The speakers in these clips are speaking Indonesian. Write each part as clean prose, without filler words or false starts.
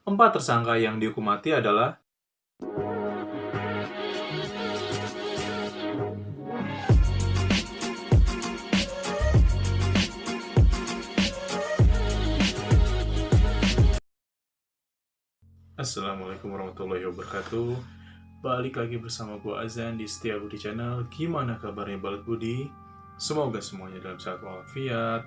Empat tersangka yang dihukum mati adalah Assalamualaikum warahmatullahi wabarakatuh. Balik lagi bersama gue Azan di Setia Budi Channel. Gimana kabarnya Balet Budi? Semoga semuanya dalam sehat walafiat,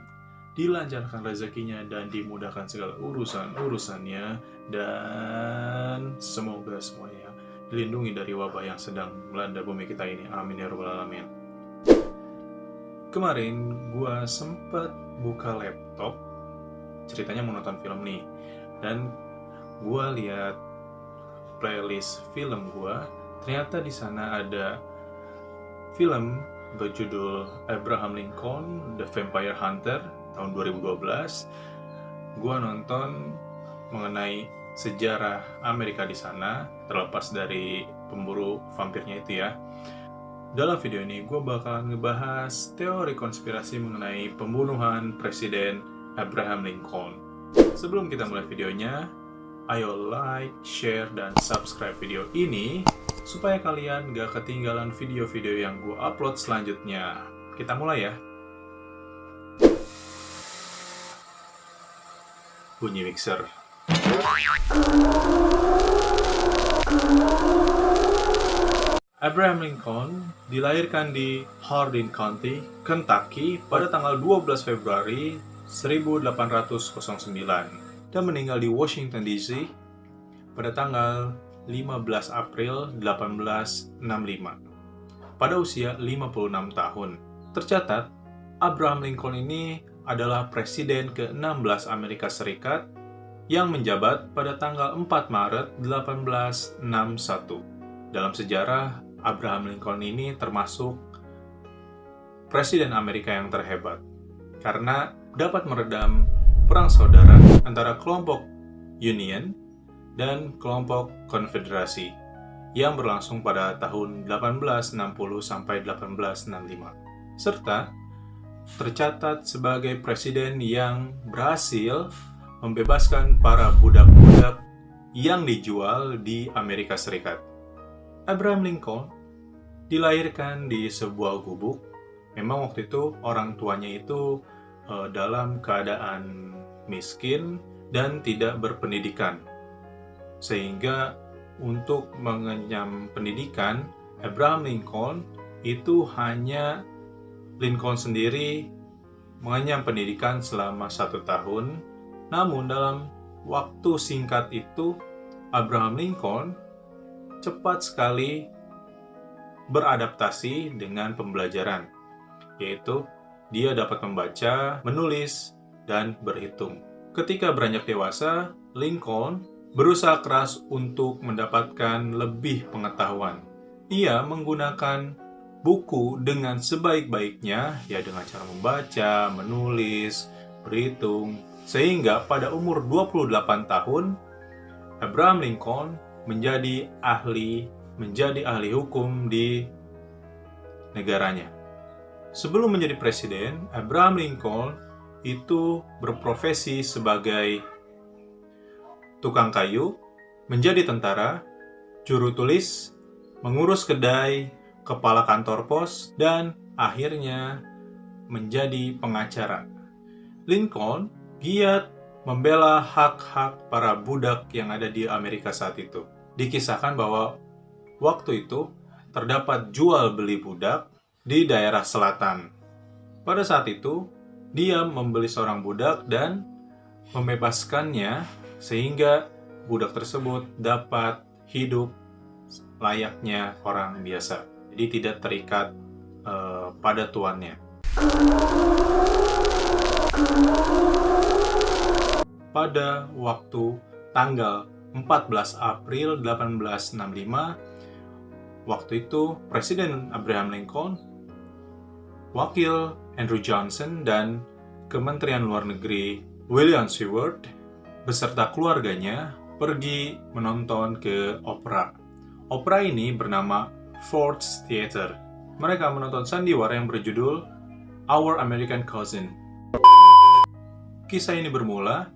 dilancarkan rezekinya dan dimudahkan segala urusan-urusannya, dan semoga semuanya dilindungi dari wabah yang sedang melanda bumi kita ini. Amin ya rabbal alamin. Kemarin gue sempat buka laptop, ceritanya mau nonton film nih, dan gue lihat playlist film gue, ternyata di sana ada film berjudul Abraham Lincoln The Vampire Hunter tahun 2012. Gue nonton mengenai sejarah Amerika di sana, terlepas dari pemburu vampirnya itu ya. Dalam video ini gue bakalan ngebahas teori konspirasi mengenai pembunuhan Presiden Abraham Lincoln. Sebelum kita mulai videonya, ayo like, share, dan subscribe video ini supaya kalian gak ketinggalan video-video yang gue upload selanjutnya. Kita mulai ya. Bunyi mixer. Abraham Lincoln dilahirkan di Hardin County, Kentucky pada tanggal 12 Februari 1809 dan meninggal di Washington DC pada tanggal 15 April 1865 pada usia 56 tahun. Tercatat, Abraham Lincoln ini adalah presiden ke-16 Amerika Serikat yang menjabat pada tanggal 4 Maret 1861. Dalam sejarah, Abraham Lincoln ini termasuk presiden Amerika yang terhebat karena dapat meredam perang saudara antara kelompok Union dan kelompok Konfederasi yang berlangsung pada tahun 1860 sampai 1865, serta tercatat sebagai presiden yang berhasil membebaskan para budak-budak yang dijual di Amerika Serikat. Abraham Lincoln dilahirkan di sebuah gubuk. Memang waktu itu orang tuanya itu dalam keadaan miskin dan tidak berpendidikan. Sehingga untuk mengenyam pendidikan, Abraham Lincoln itu hanya Lincoln sendiri mengenyam pendidikan selama 1 tahun. Namun dalam waktu singkat itu, Abraham Lincoln cepat sekali beradaptasi dengan pembelajaran, yaitu dia dapat membaca, menulis, dan berhitung. Ketika beranjak dewasa, Lincoln berusaha keras untuk mendapatkan lebih pengetahuan. Ia menggunakan buku dengan sebaik-baiknya, ya dengan cara membaca, menulis, berhitung, sehingga pada umur 28 tahun, Abraham Lincoln menjadi ahli hukum di negaranya. Sebelum menjadi presiden, Abraham Lincoln itu berprofesi sebagai tukang kayu, menjadi tentara, juru tulis, mengurus kedai, kepala kantor pos, dan akhirnya menjadi pengacara. Lincoln giat membela hak-hak para budak yang ada di Amerika saat itu. Dikisahkan bahwa waktu itu terdapat jual beli budak di daerah selatan. Pada saat itu, dia membeli seorang budak dan membebaskannya sehingga budak tersebut dapat hidup layaknya orang biasa. Jadi tidak terikat pada tuannya. Pada waktu tanggal 14 April 1865, waktu itu Presiden Abraham Lincoln, Wakil Andrew Johnson, dan Kementerian Luar Negeri William Seward beserta keluarganya pergi menonton ke opera. Opera ini bernama Ford's Theater. Mereka menonton sandiwara yang berjudul Our American Cousin. Kisah ini bermula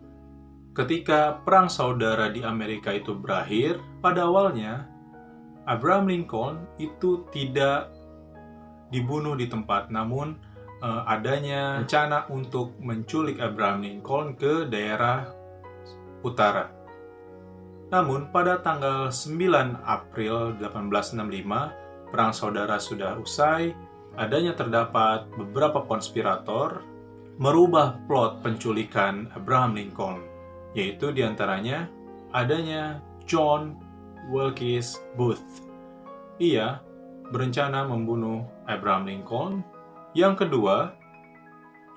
ketika Perang Saudara di Amerika itu berakhir, pada awalnya Abraham Lincoln itu tidak dibunuh di tempat, namun adanya rencana untuk menculik Abraham Lincoln ke daerah utara. Namun pada tanggal 9 April 1865, Perang Saudara sudah usai, adanya terdapat beberapa konspirator merubah plot penculikan Abraham Lincoln, yaitu diantaranya adanya John Wilkes Booth. Ia berencana membunuh Abraham Lincoln. Yang kedua,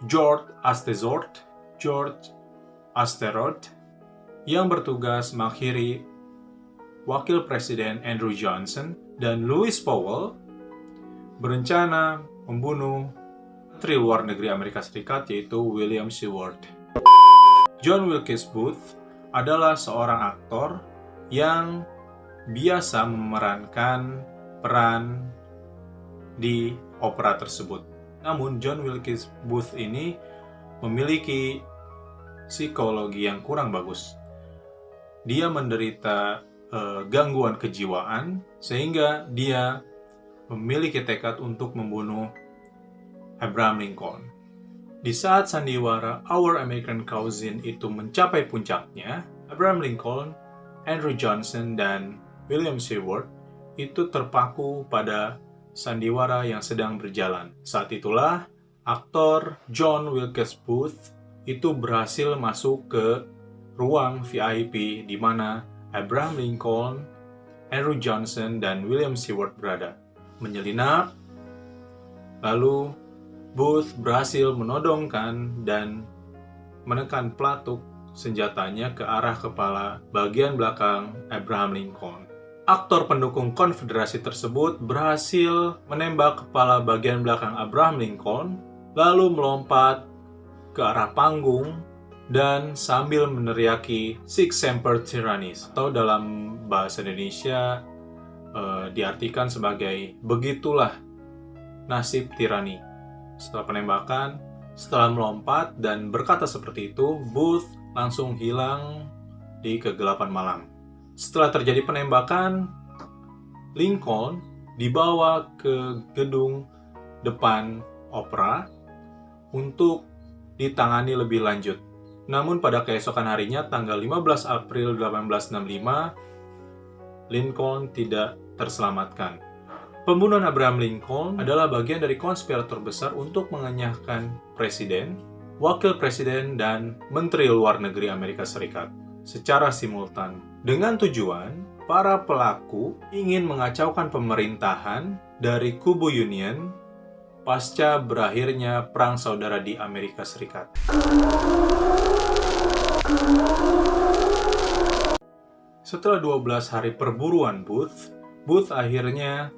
George Asterot, yang bertugas mengakhiri Wakil Presiden Andrew Johnson, dan Lewis Powell berencana membunuh Menteri Luar Negeri Amerika Serikat, yaitu William Seward. John Wilkes Booth adalah seorang aktor yang biasa memerankan peran di opera tersebut. Namun John Wilkes Booth ini memiliki psikologi yang kurang bagus. Dia menderita gangguan kejiwaan sehingga dia memiliki tekad untuk membunuh Abraham Lincoln. Di saat sandiwara Our American Cousin itu mencapai puncaknya, Abraham Lincoln, Andrew Johnson, dan William Seward itu terpaku pada sandiwara yang sedang berjalan. Saat itulah aktor John Wilkes Booth itu berhasil masuk ke ruang VIP di mana Abraham Lincoln, Andrew Johnson, dan William Seward berada. Menyelinap, lalu Booth berhasil menodongkan dan menekan pelatuk senjatanya ke arah kepala bagian belakang Abraham Lincoln. Aktor pendukung konfederasi tersebut berhasil menembak kepala bagian belakang Abraham Lincoln, lalu melompat ke arah panggung dan sambil meneriaki "Sic Semper Tyrannis", atau dalam bahasa Indonesia diartikan sebagai "begitulah nasib tirani". Setelah penembakan, setelah melompat dan berkata seperti itu, Booth langsung hilang di kegelapan malam. Setelah terjadi penembakan, Lincoln dibawa ke gedung depan opera untuk ditangani lebih lanjut. Namun pada keesokan harinya, tanggal 15 April 1865, Lincoln tidak terselamatkan. Pembunuhan Abraham Lincoln adalah bagian dari konspirator besar untuk mengenyahkan presiden, wakil presiden, dan menteri luar negeri Amerika Serikat secara simultan. Dengan tujuan, para pelaku ingin mengacaukan pemerintahan dari kubu Union pasca berakhirnya Perang Saudara di Amerika Serikat. Setelah 12 hari perburuan Booth akhirnya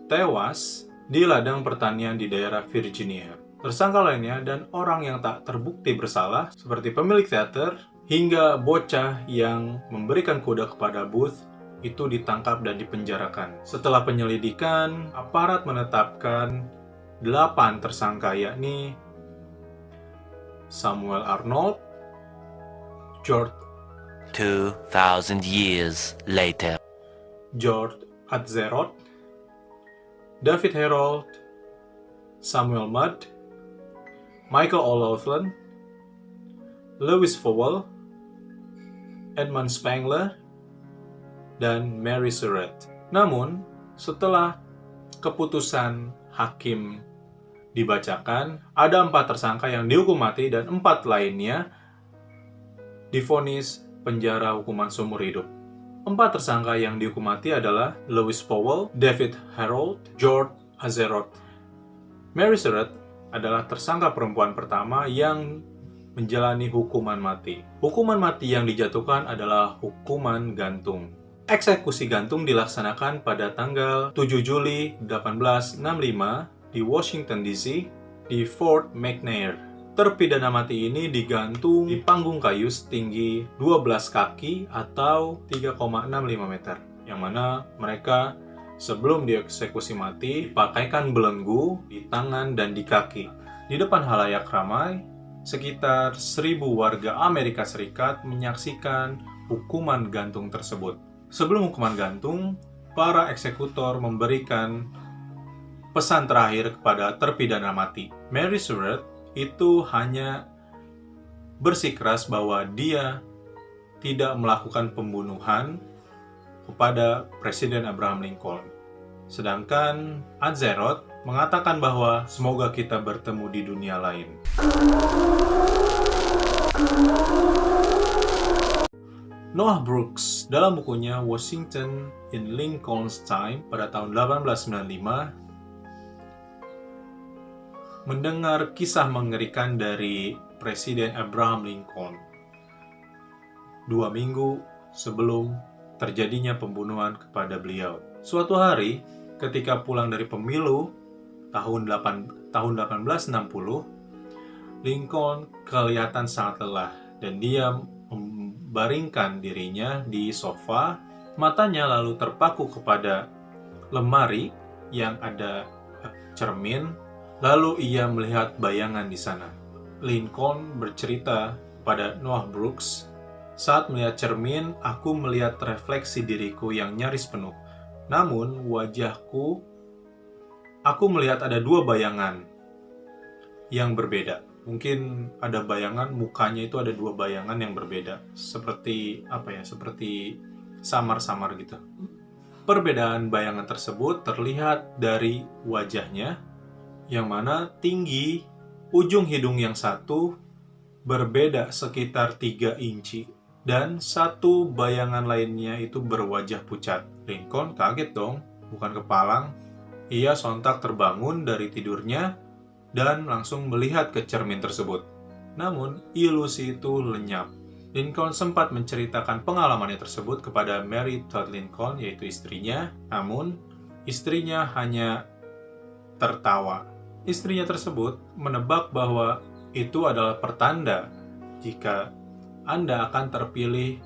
tewas di ladang pertanian di daerah Virginia. Tersangka lainnya dan orang yang tak terbukti bersalah, seperti pemilik teater hingga bocah yang memberikan kuda kepada Booth, itu ditangkap dan dipenjarakan. Setelah penyelidikan, aparat menetapkan 8 tersangka, yakni Samuel Arnold, George 2,000 years later, George Atzerot, David Herold, Samuel Mudd, Michael O'Loughlin, Lewis Powell, Edmund Spangler, dan Mary Surratt. Namun, setelah keputusan hakim dibacakan, ada 4 tersangka yang dihukum mati dan 4 lainnya divonis penjara hukuman seumur hidup. 4 tersangka yang dihukum mati adalah Lewis Powell, David Herold, George Atzerot. Mary Surratt adalah tersangka perempuan pertama yang menjalani hukuman mati. Hukuman mati yang dijatuhkan adalah hukuman gantung. Eksekusi gantung dilaksanakan pada tanggal 7 Juli 1865 di Washington DC di Fort McNair. Terpidana mati ini digantung di panggung kayu setinggi 12 kaki atau 3,65 meter, yang mana mereka sebelum dieksekusi mati pakaikan belenggu di tangan dan di kaki. Di depan halayak ramai, sekitar 1.000 warga Amerika Serikat menyaksikan hukuman gantung tersebut. Sebelum hukuman gantung, para eksekutor memberikan pesan terakhir kepada terpidana mati. Mary Stuart itu hanya bersikeras bahwa dia tidak melakukan pembunuhan kepada Presiden Abraham Lincoln. Sedangkan Atzeroth mengatakan bahwa semoga kita bertemu di dunia lain. Noah Brooks dalam bukunya Washington in Lincoln's Time pada tahun 1895 mendengar kisah mengerikan dari Presiden Abraham Lincoln 2 minggu sebelum terjadinya pembunuhan kepada beliau. Suatu hari, ketika pulang dari pemilu tahun 1860, Lincoln kelihatan sangat lelah dan dia membaringkan dirinya di sofa. Matanya lalu terpaku kepada lemari yang ada cermin. Lalu ia melihat bayangan di sana. Lincoln bercerita pada Noah Brooks, "Saat melihat cermin, aku melihat refleksi diriku yang nyaris penuh. Namun wajahku, aku melihat ada 2 bayangan yang berbeda. Mungkin ada bayangan, mukanya itu ada 2 bayangan yang berbeda. Seperti seperti samar-samar gitu. Perbedaan bayangan tersebut terlihat dari wajahnya, yang mana tinggi ujung hidung yang satu berbeda sekitar 3 inci. Dan satu bayangan lainnya itu berwajah pucat." Lincoln kaget dong, bukan kepalang. Ia sontak terbangun dari tidurnya dan langsung melihat ke cermin tersebut. Namun, ilusi itu lenyap. Lincoln sempat menceritakan pengalamannya tersebut kepada Mary Todd Lincoln, yaitu istrinya. Namun, istrinya hanya tertawa. Istrinya tersebut menebak bahwa itu adalah pertanda jika Anda akan terpilih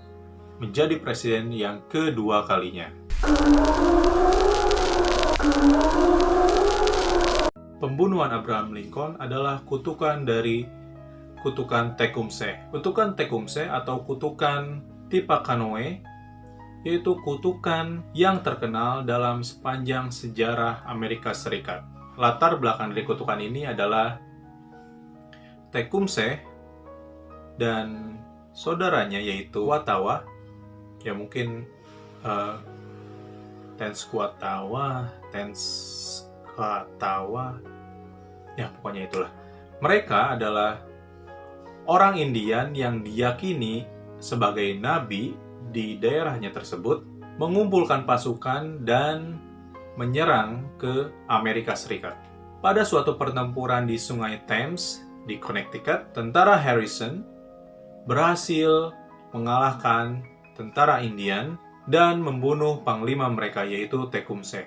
menjadi presiden yang kedua kalinya. Pembunuhan Abraham Lincoln adalah kutukan dari kutukan Tecumseh. Kutukan Tecumseh atau kutukan Tippecanoe yaitu kutukan yang terkenal dalam sepanjang sejarah Amerika Serikat. Latar belakang dari kutukan ini adalah Tecumseh dan saudaranya yaitu Watauga, ya mungkin Tenskwatawa, ya pokoknya itulah. Mereka adalah orang Indian yang diyakini sebagai nabi di daerahnya tersebut, mengumpulkan pasukan dan menyerang ke Amerika Serikat. Pada suatu pertempuran di Sungai Thames di Connecticut, tentara Harrison berhasil mengalahkan tentara Indian dan membunuh panglima mereka yaitu Tecumseh.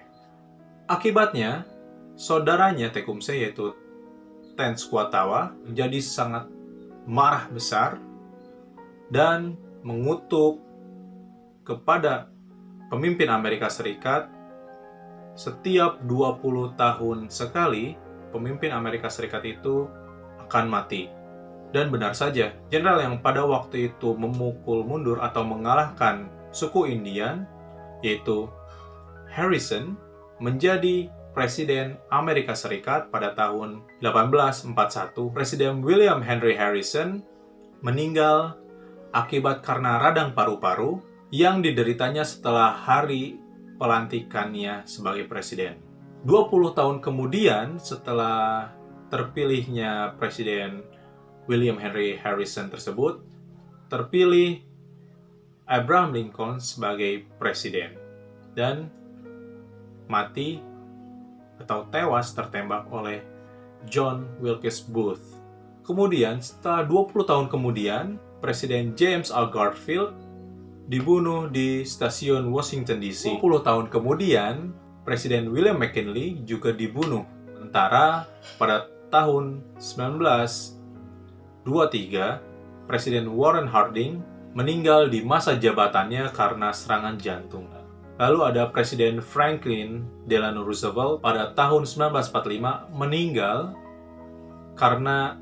Akibatnya, saudaranya Tecumseh yaitu Tenskwatawa menjadi sangat marah besar dan mengutuk kepada pemimpin Amerika Serikat. Setiap 20 tahun sekali, pemimpin Amerika Serikat itu akan mati. Dan benar saja, jenderal yang pada waktu itu memukul mundur atau mengalahkan suku Indian, yaitu Harrison, menjadi Presiden Amerika Serikat pada tahun 1841. Presiden William Henry Harrison meninggal akibat karena radang paru-paru yang dideritanya setelah hari pelantikannya sebagai presiden. 20 tahun kemudian setelah terpilihnya Presiden William Henry Harrison tersebut, terpilih Abraham Lincoln sebagai presiden dan mati atau tewas tertembak oleh John Wilkes Booth. Kemudian setelah 20 tahun kemudian, Presiden James R. Garfield dibunuh di stasiun Washington DC. 20 tahun kemudian, Presiden William McKinley juga dibunuh. Sementara pada tahun 1923, Presiden Warren Harding meninggal di masa jabatannya karena serangan jantung. Lalu ada Presiden Franklin Delano Roosevelt pada tahun 1945 meninggal karena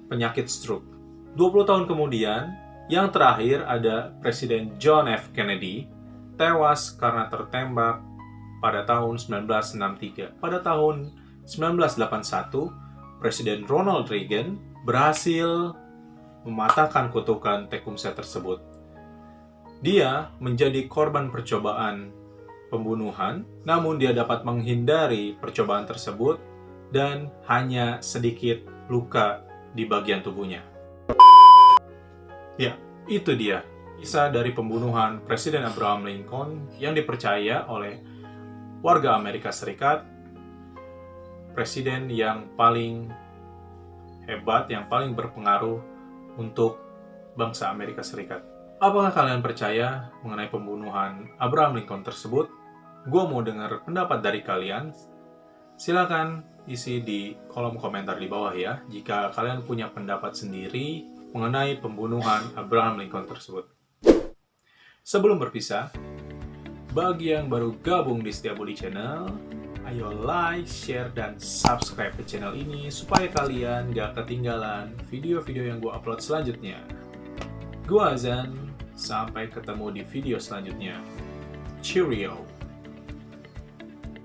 penyakit stroke. 20 tahun kemudian, yang terakhir ada Presiden John F. Kennedy, tewas karena tertembak pada tahun 1963. Pada tahun 1981, Presiden Ronald Reagan berhasil mematahkan kutukan Tecumseh tersebut. Dia menjadi korban percobaan pembunuhan, namun dia dapat menghindari percobaan tersebut dan hanya sedikit luka di bagian tubuhnya. Ya, itu dia kisah dari pembunuhan Presiden Abraham Lincoln yang dipercaya oleh warga Amerika Serikat, presiden yang paling hebat, yang paling berpengaruh untuk bangsa Amerika Serikat. Apakah kalian percaya mengenai pembunuhan Abraham Lincoln tersebut? Gue mau dengar pendapat dari kalian. Silakan isi di kolom komentar di bawah ya, jika kalian punya pendapat sendiri mengenai pembunuhan Abraham Lincoln tersebut. Sebelum berpisah, bagi yang baru gabung di Setiabudi Channel, ayo like, share, dan subscribe ke channel ini supaya kalian gak ketinggalan video-video yang gue upload selanjutnya. Gue Azan, sampai ketemu di video selanjutnya. Cheerio!